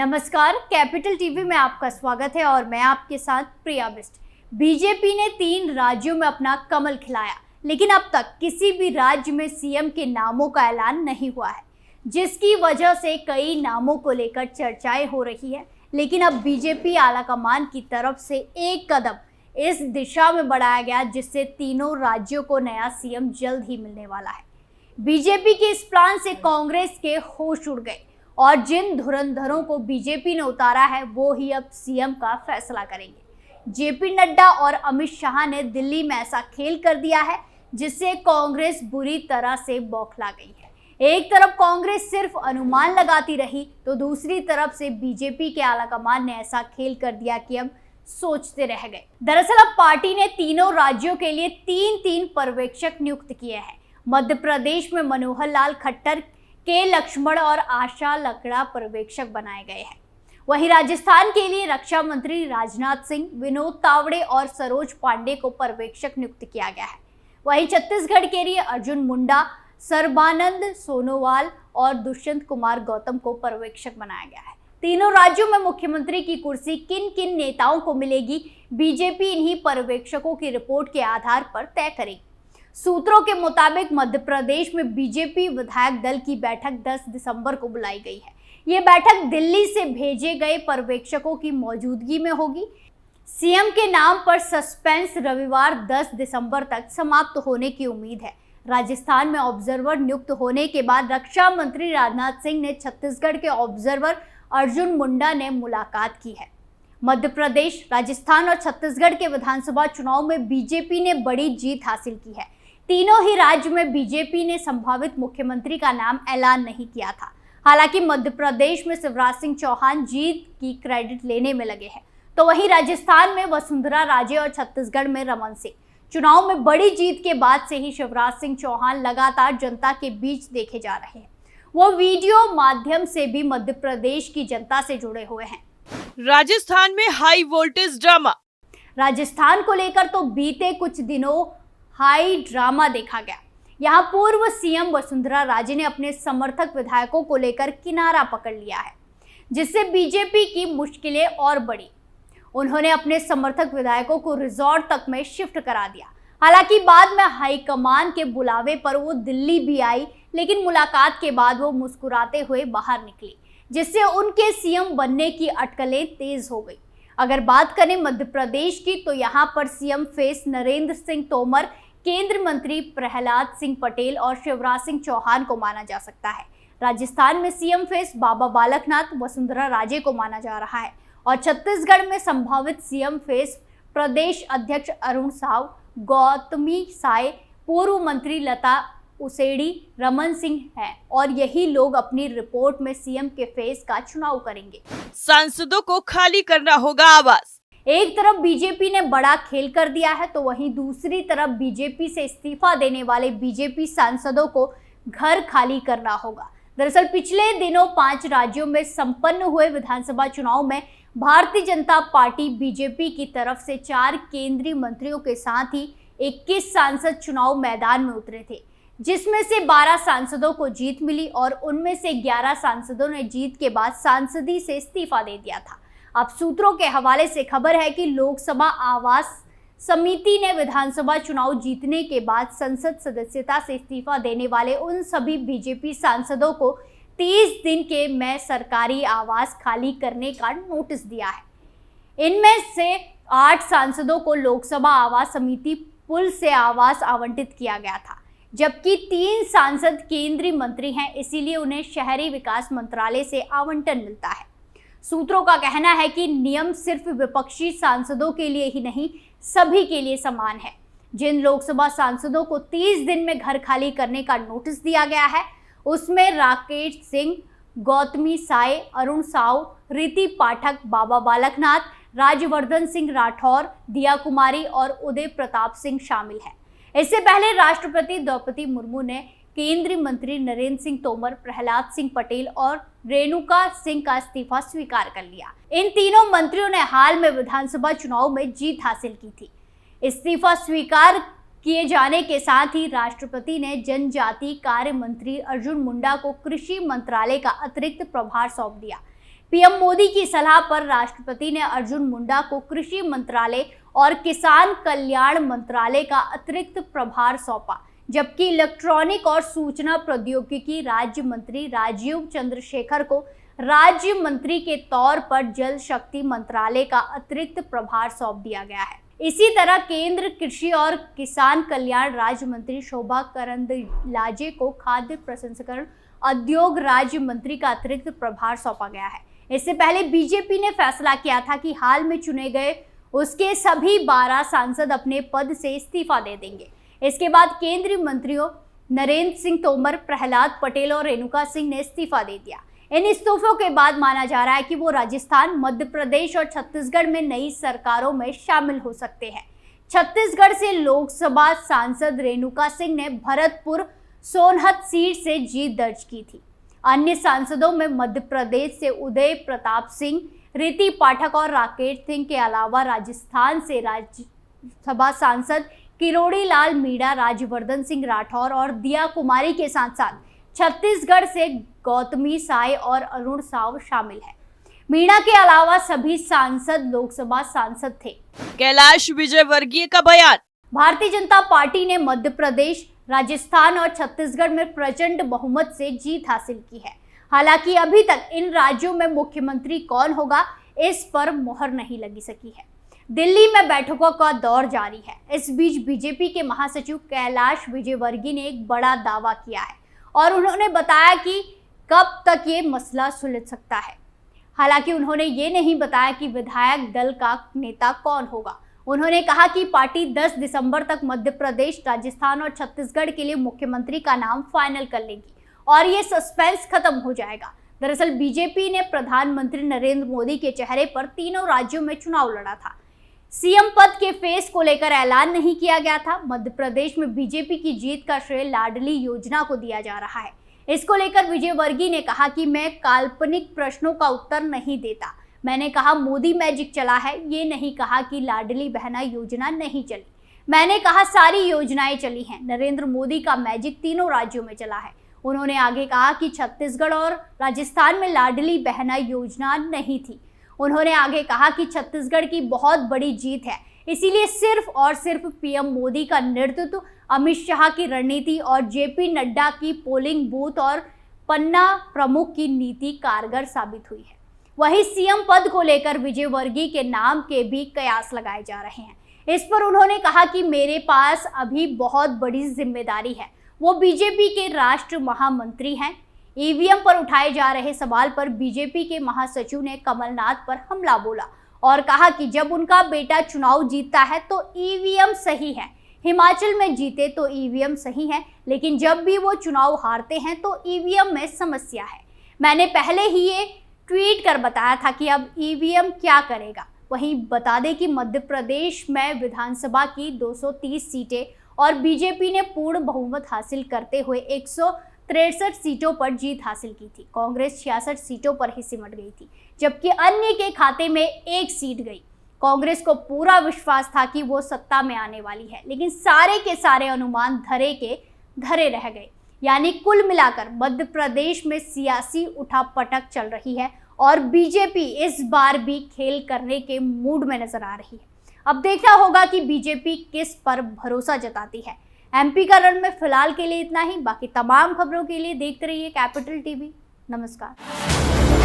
नमस्कार, capital TV में आपका स्वागत है और मैं आपके साथ प्रिया बिस्ट। बीजेपी ने 3 राज्यों में अपना कमल खिलाया, लेकिन अब तक किसी भी राज्य में सीएम के नामों का ऐलान नहीं हुआ है, जिसकी वजह से कई नामों को लेकर चर्चाएं हो रही है। लेकिन अब बीजेपी आलाकमान की तरफ से एक कदम इस दिशा में बढ़ाया गया, जिससे तीनों राज्यों को नया सीएम जल्द ही मिलने वाला है। बीजेपी के इस प्लान से कांग्रेस के होश उड़ गए और जिन धुरंधरों को बीजेपी ने उतारा है वो ही अब सीएम का फैसला करेंगे। जेपी नड्डा और अमित शाह ने दिल्ली में ऐसा खेल कर दिया है जिससे कांग्रेस बुरी तरह से बौखला गई है। एक तरफ कांग्रेस सिर्फ अनुमान लगाती रही तो दूसरी तरफ से बीजेपी के आलाकमान ने ऐसा खेल कर दिया कि अब सोचते रह गए। दरअसल अब पार्टी ने तीनों राज्यों के लिए 3-3 पर्यवेक्षक नियुक्त किए हैं। मध्य प्रदेश में मनोहर लाल खट्टर, के लक्ष्मण और आशा लकड़ा पर्यवेक्षक बनाए गए हैं। वहीं राजस्थान के लिए रक्षा मंत्री राजनाथ सिंह, विनोद तावड़े और सरोज पांडे को पर्यवेक्षक नियुक्त किया गया है। वहीं छत्तीसगढ़ के लिए अर्जुन मुंडा, सर्बानंद सोनोवाल और दुष्यंत कुमार गौतम को पर्यवेक्षक बनाया गया है। तीनों राज्यों में मुख्यमंत्री की कुर्सी किन किन नेताओं को मिलेगी, बीजेपी इन्हीं पर्यवेक्षकों की रिपोर्ट के आधार पर तय करेगी। सूत्रों के मुताबिक मध्य प्रदेश में बीजेपी विधायक दल की बैठक 10 दिसंबर को बुलाई गई है। ये बैठक दिल्ली से भेजे गए पर्यवेक्षकों की मौजूदगी में होगी। सीएम के नाम पर सस्पेंस रविवार 10 दिसंबर तक समाप्त होने की उम्मीद है। राजस्थान में ऑब्जर्वर नियुक्त होने के बाद रक्षा मंत्री राजनाथ सिंह ने छत्तीसगढ़ के ऑब्जर्वर अर्जुन मुंडा ने मुलाकात की है। मध्य प्रदेश, राजस्थान और छत्तीसगढ़ के विधानसभा चुनाव में बीजेपी ने बड़ी जीत हासिल की है। तीनों ही राज्य में बीजेपी ने संभावित मुख्यमंत्री का नाम ऐलान नहीं किया था। हालांकि मध्य प्रदेश में शिवराज सिंह चौहान जीत की क्रेडिट लेने में लगे हैं, तो वहीं राजस्थान में वसुंधरा राजे और छत्तीसगढ़ में रमन सिंह। चुनाव में बड़ी जीत के बाद से ही शिवराज सिंह चौहान लगातार जनता के बीच देखे जा रहे हैं। वो वीडियो माध्यम से भी मध्य प्रदेश की जनता से जुड़े हुए हैं। राजस्थान में हाई वोल्टेज ड्रामा। राजस्थान को लेकर तो बीते कुछ दिनों हाई ड्रामा देखा गया। यहां पूर्व सीएम वसुंधरा राजे ने अपने समर्थक विधायकों को लेकर किनारा पकड़ लिया है, जिससे बीजेपी की मुश्किलें और बढ़ी। उन्होंने अपने समर्थक विधायकों को रिजॉर्ट तक में शिफ्ट करा दिया। हालांकि बाद में हाईकमान के बुलावे पर वो दिल्ली भी आई, लेकिन मुलाकात के बाद वो मुस्कुराते हुए बाहर निकली, जिससे उनके सीएम बनने की अटकलें तेज हो गई। अगर बात करें मध्य प्रदेश की, तो यहाँ पर सीएम फेस नरेंद्र सिंह तोमर, केंद्रीय मंत्री प्रहलाद सिंह पटेल और शिवराज सिंह चौहान को माना जा सकता है। राजस्थान में सीएम फेस बाबा बालकनाथ, वसुंधरा राजे को माना जा रहा है और छत्तीसगढ़ में संभावित सीएम फेस प्रदेश अध्यक्ष अरुण साव, गौतमी साय, पूर्व मंत्री लता उसेड़ी, रमन सिंह है और यही लोग अपनी रिपोर्ट में सीएम के फेस का चुनाव करेंगे। सांसदों को खाली करना होगा आवास। एक तरफ बीजेपी ने बड़ा खेल कर दिया है, तो वहीं दूसरी तरफ बीजेपी से इस्तीफा देने वाले बीजेपी सांसदों को घर खाली करना होगा। दरअसल पिछले दिनों 5 राज्यों में संपन्न हुए विधानसभा चुनाव में भारतीय जनता पार्टी बीजेपी की तरफ से 4 केंद्रीय मंत्रियों के साथ ही 21 सांसद चुनाव मैदान में उतरे थे, जिसमें से 12 सांसदों को जीत मिली और उनमें से 11 सांसदों ने जीत के बाद सांसदी से इस्तीफा दे दिया था। अब सूत्रों के हवाले से खबर है कि लोकसभा आवास समिति ने विधानसभा चुनाव जीतने के बाद संसद सदस्यता से इस्तीफा देने वाले उन सभी बीजेपी सांसदों को 30 दिन के में सरकारी आवास खाली करने का नोटिस दिया है। इनमें से 8 सांसदों को लोकसभा आवास समिति पुल से आवास आवंटित किया गया था, जबकि 3 सांसद केंद्रीय मंत्री हैं, इसीलिए उन्हें शहरी विकास मंत्रालय से आवंटन मिलता है। सूत्रों का कहना है कि नियम सिर्फ विपक्षी सांसदों के लिए ही नहीं, सभी के लिए समान है। जिन लोकसभा सांसदों को 30 दिन में घर खाली करने का नोटिस दिया गया है, उसमें राकेश सिंह, गौतमी साय, अरुण साव, रीति पाठक, बाबा बालकनाथ, राजवर्धन सिंह राठौर, दिया कुमारी और उदय प्रताप सिंह शामिल हैं। इससे पहले राष्ट्रपति द्रौपदी मुर्मू ने केंद्रीय मंत्री नरेंद्र सिंह तोमर, प्रहलाद सिंह पटेल और रेणुका सिंह का इस्तीफा स्वीकार कर लिया। इन तीनों मंत्रियों ने हाल में विधानसभा चुनाव में जीत हासिल की थी। इस्तीफा स्वीकार किए जाने के साथ ही राष्ट्रपति ने जनजातीय कार्य मंत्री अर्जुन मुंडा को कृषि मंत्रालय का अतिरिक्त प्रभार सौंप दिया। पीएम मोदी की सलाह पर राष्ट्रपति ने अर्जुन मुंडा को कृषि मंत्रालय और किसान कल्याण मंत्रालय का अतिरिक्त प्रभार सौंपा, जबकि इलेक्ट्रॉनिक और सूचना प्रौद्योगिकी राज्य मंत्री राजीव चंद्रशेखर को राज्य मंत्री के तौर पर जल शक्ति मंत्रालय का अतिरिक्त प्रभार सौंप दिया गया है। इसी तरह केंद्र कृषि और किसान कल्याण राज्य मंत्री शोभा करंदलाजे को खाद्य प्रसंस्करण उद्योग राज्य मंत्री का अतिरिक्त प्रभार सौंपा गया है। इससे पहले बीजेपी ने फैसला किया था कि हाल में चुने गए उसके सभी 12 सांसद अपने पद से इस्तीफा दे देंगे। इसके बाद केंद्रीय मंत्रियों नरेंद्र सिंह तोमर, प्रहलाद पटेल और रेणुका सिंह ने इस्तीफा दे दिया। इन इस्तीफों के बाद माना जा रहा है कि वो राजस्थान, मध्य प्रदेश और छत्तीसगढ़ में नई सरकारों में शामिल हो सकते हैं। छत्तीसगढ़ से लोकसभा सांसद रेणुका सिंह ने भरतपुर सोनहत सीट से जीत दर्ज की थी। अन्य सांसदों में मध्य प्रदेश से उदय प्रताप सिंह, रीति पाठक और राकेश सिंह के अलावा राजस्थान से राज्यसभा सांसद किरोड़ी लाल मीणा, राज्यवर्धन सिंह राठौर और दिया कुमारी के साथ साथ छत्तीसगढ़ से गौतमी साय और अरुण साव शामिल है। मीणा के अलावा सभी सांसद लोकसभा सांसद थे। कैलाश विजयवर्गीय का बयान। भारतीय जनता पार्टी ने मध्य प्रदेश, राजस्थान और छत्तीसगढ़ में प्रचंड बहुमत से जीत हासिल की है। हालांकि अभी तक इन राज्यों में मुख्यमंत्री कौन होगा, इस पर मुहर नहीं लगी सकी है। दिल्ली में बैठकों का दौर जारी है। इस बीच बीजेपी के महासचिव कैलाश विजयवर्गीय ने एक बड़ा दावा किया है और उन्होंने बताया कि कब तक ये मसला सुलझ सकता है। हालांकि उन्होंने ये नहीं बताया कि विधायक दल का नेता कौन होगा। उन्होंने कहा कि पार्टी 10 दिसंबर तक मध्य प्रदेश, राजस्थान और छत्तीसगढ़ के लिए मुख्यमंत्री का नाम फाइनल कर लेगी और ये सस्पेंस खत्म हो जाएगा। दरअसल बीजेपी ने प्रधानमंत्री नरेंद्र मोदी के चेहरे पर तीनों राज्यों में चुनाव लड़ा था। सीएम पद के फेस को लेकर ऐलान नहीं किया गया था। मध्य प्रदेश में बीजेपी की जीत का श्रेय लाडली योजना को दिया जा रहा है। इसको लेकर विजयवर्गीय ने कहा कि मैं काल्पनिक प्रश्नों का उत्तर नहीं देता। मैंने कहा मोदी मैजिक चला है, ये नहीं कहा कि लाडली बहना योजना नहीं चली। मैंने कहा सारी योजनाएं चली हैं। नरेंद्र मोदी का मैजिक तीनों राज्यों में चला है। उन्होंने आगे कहा कि छत्तीसगढ़ और राजस्थान में लाडली बहना योजना नहीं थी। उन्होंने आगे कहा कि छत्तीसगढ़ की बहुत बड़ी जीत है, इसीलिए सिर्फ और सिर्फ पीएम मोदी का नेतृत्व, अमित शाह की रणनीति और जेपी नड्डा की पोलिंग बूथ और पन्ना प्रमुख की नीति कारगर साबित हुई है। वहीं सीएम पद को लेकर विजयवर्गीय के नाम के भी कयास लगाए जा रहे हैं। इस पर उन्होंने कहा कि मेरे पास अभी बहुत बड़ी जिम्मेदारी है। वो बीजेपी के राष्ट्र महामंत्री हैं। ईवीएम पर उठाए जा रहे सवाल पर बीजेपी के महासचिव ने कमलनाथ पर हमला बोला और कहा कि जब उनका बेटा चुनाव जीतता है तो ईवीएम सही है, हिमाचल में जीते तो ईवीएम सही है, लेकिन जब भी वो चुनाव हारते हैं तो ईवीएम में समस्या है। मैंने पहले ही ये ट्वीट कर बताया था कि अब ईवीएम क्या करेगा। वहीं बता दें कि मध्य प्रदेश में विधानसभा की 230 सीटें और बीजेपी ने पूर्ण बहुमत हासिल करते हुए 163 सीटों पर जीत हासिल की थी। कांग्रेस 66 सीटों पर ही सिमट गई थी, जबकि अन्य के खाते में 1 सीट गई। कांग्रेस को पूरा विश्वास था कि वो सत्ता में आने वाली है, लेकिन सारे के सारे अनुमान धरे के धरे रह गए। यानी कुल मिलाकर मध्य प्रदेश में सियासी उठापटक चल रही है और बीजेपी इस बार भी खेल करने के मूड में नजर आ रही है। अब देखना होगा कि बीजेपी किस पर भरोसा जताती है। एमपी का रण में फिलहाल के लिए इतना ही। बाकी तमाम खबरों के लिए देखते रहिए कैपिटल टीवी। नमस्कार।